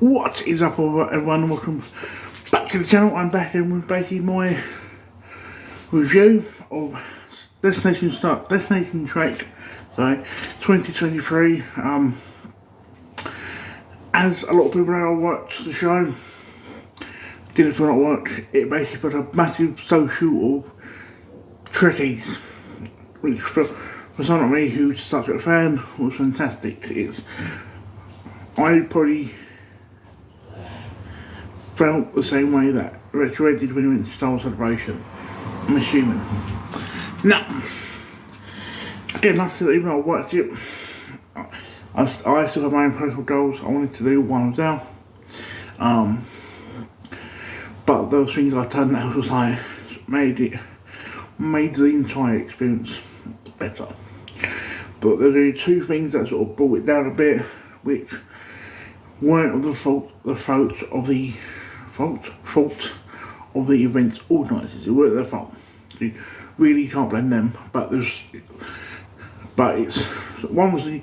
What is up everyone, and welcome back to the channel. I'm back in with basically my review of Destination Trek 2023. As a lot of people know, I watched the show. Did it for not work. It basically put a massive social of Trekkies, which for someone like me who's a Star Trek fan was fantastic. I probably felt the same way that Retro did when he went to Star Wars Celebration, I'm assuming. Now, again, like I said, even though I watched it, I still have my own personal goals I wanted to do while I was there. But those things I turned out was like made the entire experience better. But there are two things that sort of brought it down a bit, which weren't the fault of the event's organisers. It weren't their fault. So you really can't blame them. But one was the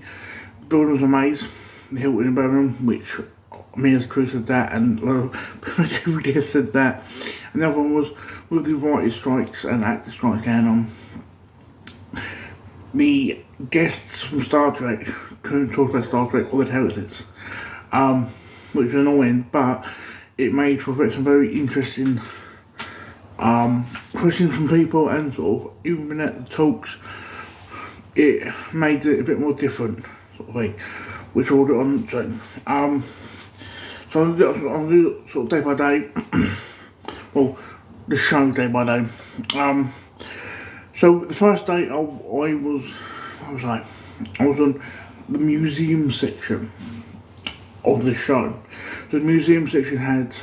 building of a maze, the Hilton in Birmingham, which me as Chris said that, and everybody else said that. And the other one was with the writers' strikes and actors' strikes going on. The guests from Star Trek couldn't talk about Star Trek or the terrorists, which was annoying, but it made for some very interesting questions from people, and sort of even at the talks, it made it a bit more different sort of thing, which we'll get on to. So I'll do sort of day by day. Well, the show day by day. So the first day I was on the museum section of the show. The museum section had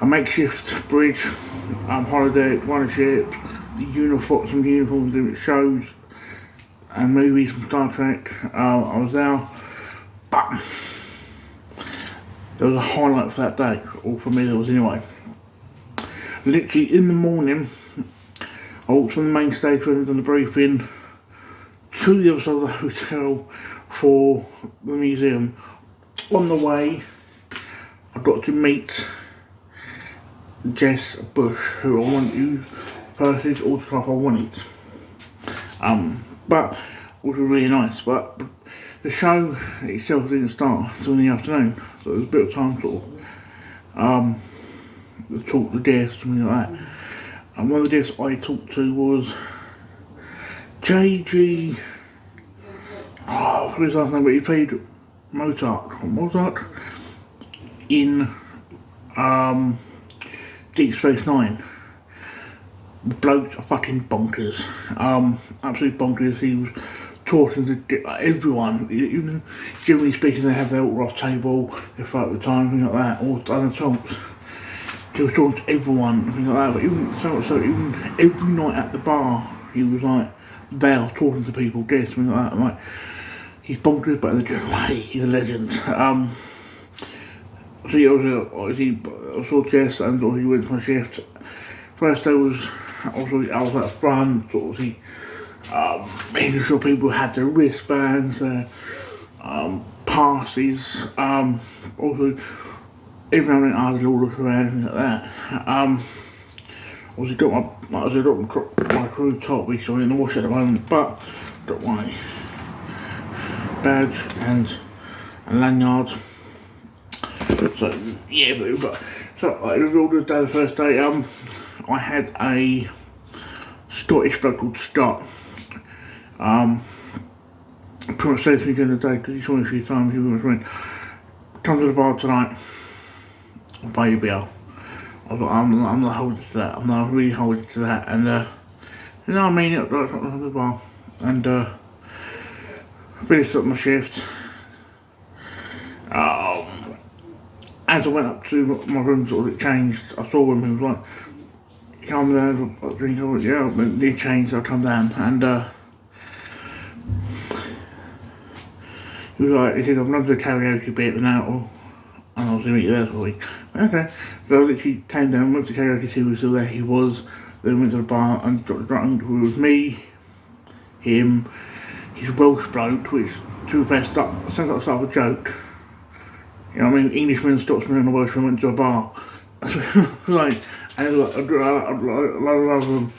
a makeshift bridge, holodeck, one of ships, some uniforms, different shows and movies from Star Trek. I was there, but there was a highlight for that day, or for me there was anyway. Literally in the morning, I walked from the main stage when I done the briefing to the other side of the hotel for the museum. On the way, I got to meet Jess Bush, who person's autograph I wanted. But which was really nice. But the show itself didn't start until in the afternoon, so there was a bit of time to talk to guests and things like that. And one of the guests I talked to was JG. I forget his last name, but he played Mozart in Deep Space Nine. The bloke's fucking bonkers. Absolute bonkers. He was talking to everyone, even generally speaking, they have their autograph table, their photo time, things like that, or other talks. He was talking to everyone, things like that, but even every night at the bar, he was like there talking to people, guests, things like that. I'm like, he's bonkers, but in a good way. He's a legend. So yeah, I saw Jess, and he went to my shift. First day was I was at the front, sort of making sure people had their wristbands, their passes. Also, even having I had a little look around and things like that. Obviously got my crew top, which I'm in the wash at the moment, but got my badge and lanyard. So yeah, so I revealed the day, the first day. I had a Scottish bloke called Scott. Pretty much said to me during the day, because he saw me a few times. He was saying, "Come to the bar tonight. I'll buy you a beer." I was like, I'm not holding to that. I'm not really holding to that. And you know what I mean? It was to the bar, and finished up my shift. As I went up to my room, sort of it changed. I saw him. He was like, "Come down, I'll drink." I was like, "Yeah," but it changed. So I come down, and he was like, he said, "I've done the karaoke bit now, and I was going to meet you there for a week." Okay, so I literally came down, went to karaoke, see who was still there. He was. Then went to the bar and got drunk. It was me, him, his Welsh bloke, which to the best sounds like the start of a joke. You know what I mean? Englishman, Scotsman and the Welshman went to a bar. Like, and there's like a lot of them.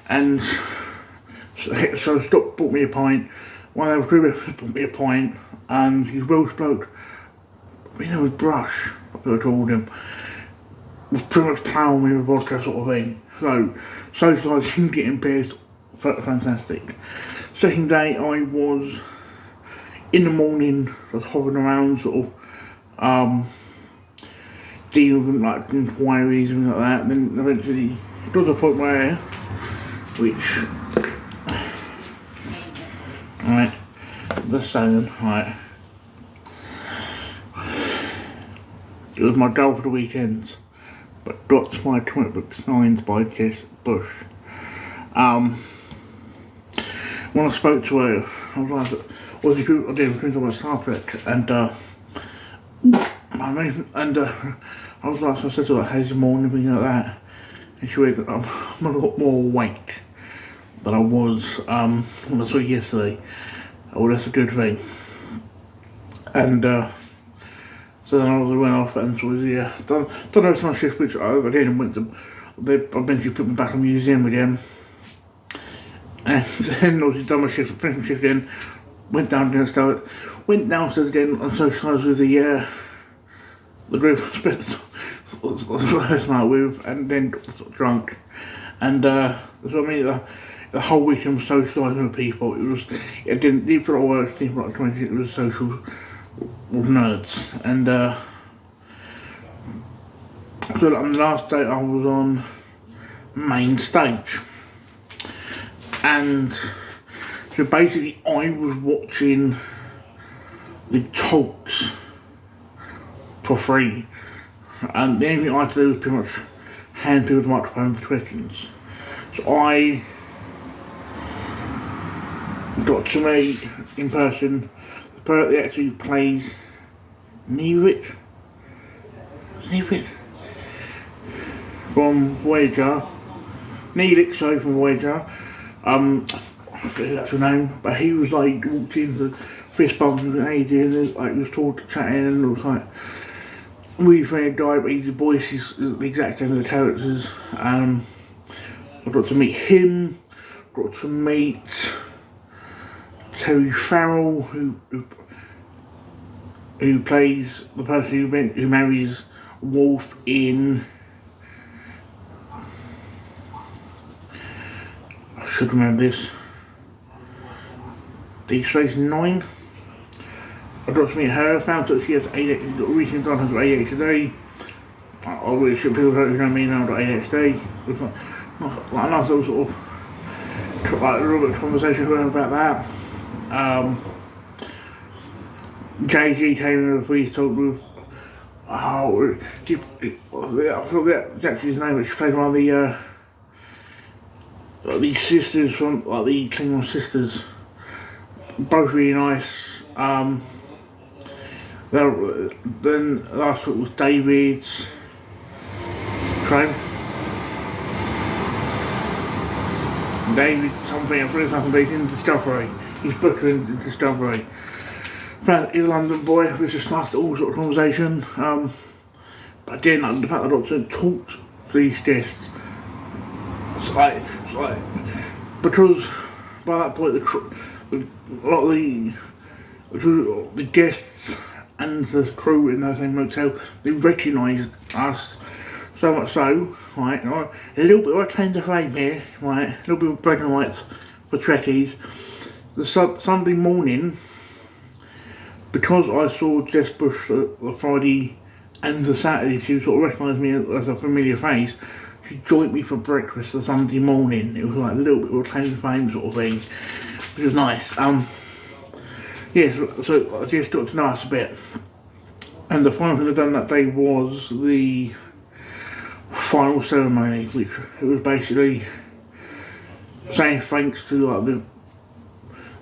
And so Scott bought me a pint. One of the crew bought me a pint, and his Welsh bloke, you know, with brush, I told him, was pretty much plowing me with vodka sort of thing. So, socialising, getting pissed, fantastic. Second day, I was, in the morning, I was hovering around, sort of, dealing with like inquiries and like that. And then eventually, it got to the point where, which, right, the saying, right, it was my goal for the weekend, but got my comic book signed by Jess Bush. When I spoke to her, I was like, I did talk about Star Trek, and I was like, so I said to her, how's your morning, things like that, and she went, I'm a lot more awake than I was when I saw you yesterday. Oh, that's a good thing. And so then I went off and was, yeah, don't know if it's my shift, which I did and went to, they eventually put me back in the museum again. And then obviously done my shift, finished my shift again, went downstairs again and socialised with the group I spent the first night with, and then got sort of drunk. And that's what I mean, the whole weekend was socialising with people. It didn't feel like work, didn't feel like 20, it was social with nerds. And so on the last day I was on main stage. And so basically I was watching the talks for free, and the only thing I had to do was pretty much hand people the microphone for questions. So I got to meet in person the person that actually plays Neelix from Voyager. Neelix, sorry, from Voyager. I forget that's her name, but he was like walked in the fist bumps with an AD and like was talking, chatting, and it was like really funny guy, but his voice is the exact same as the characters. I got to meet him, got to meet Terry Farrell, who plays the person who marries Worf in, I should remember this, Deep Space Nine. I got to meet her, found out she has ADHD, got recently done her ADHD. I really should people who know me now got ADHD. It was like a nice little sort of, like a little bit of conversation with her about that. JG came in with a police talk with, I forgot that's actually his name, but she played one of the these sisters from, like the Klingon sisters. Both really nice. Then last week was David's train. David something, I forget something, but he's in Discovery. He's butchering in Discovery. He's a London boy, it was just nice all sort of conversation. But again, like, the fact that I got to talk to these guests, it's like because by that point a lot of the guests and the crew in the same motel, they recognised us so much so, right, a little bit of a change of fame here, right, a little bit of bread and lights for Trekkies. The Sunday morning, because I saw Jess Bush the Friday and the Saturday, she sort of recognised me as a familiar face. She joined me for breakfast the Sunday morning. It was like a little bit of a claim to fame sort of thing, which was nice. Yes, so I just got to know us a bit. And the final thing I done that day was the final ceremony, which it was basically saying thanks to like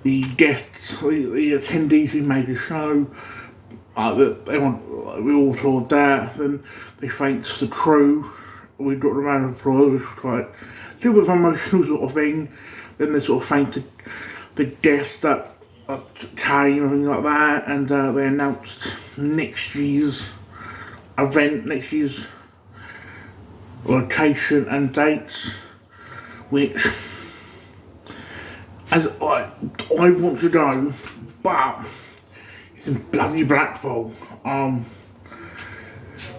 the guests, the attendees who made the show. We all applauded that. Then they thanked the crew. We got a round of applause, which was quite a little bit of an emotional sort of thing. Then they sort of thanked the guests that came and things like that, and they announced next year's event, next year's location and dates, which as I want to go, but it's in bloody Blackpool.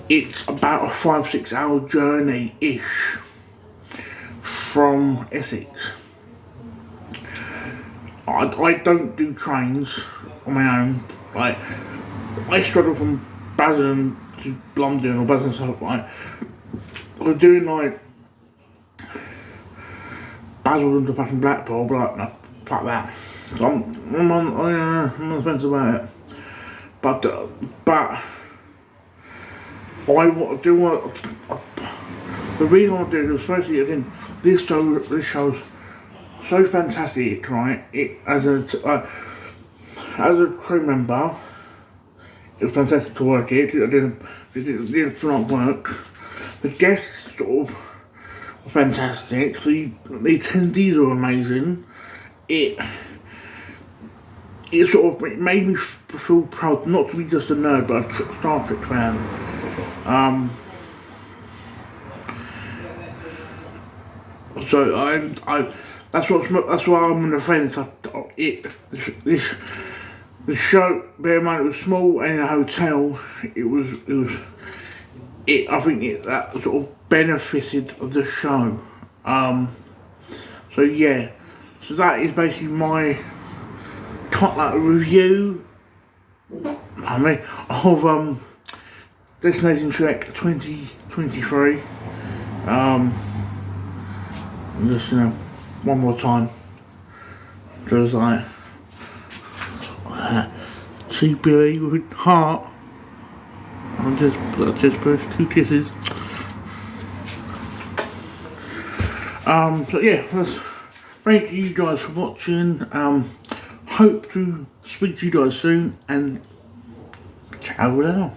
It's about a 5-6 hour journey ish from Essex. I don't do trains on my own. Like, I struggle from Basildon to London or Basildon stuff. Like, I was doing like Basildon to fucking Blackpool, but like, no, fuck that. So I'm on the fence about it. But I want to do what the reason I want to do is, especially again, this show's so fantastic, right? It as a crew member, it was fantastic to work here. I didn't not work. The guests sort of were fantastic. The attendees are amazing. It sort of, it made me feel proud not to be just a nerd, but a Star Trek fan. So that's why I'm on the fence. The show, bear in mind it was small and in a hotel. I think that sort of benefited of the show. So yeah, so that is basically my review. Of Destination Trek 2023. Just one more time, just like see Billy with heart. I just pushed 2 kisses. So yeah, thank you guys for watching. Hope to speak to you guys soon, and ciao now.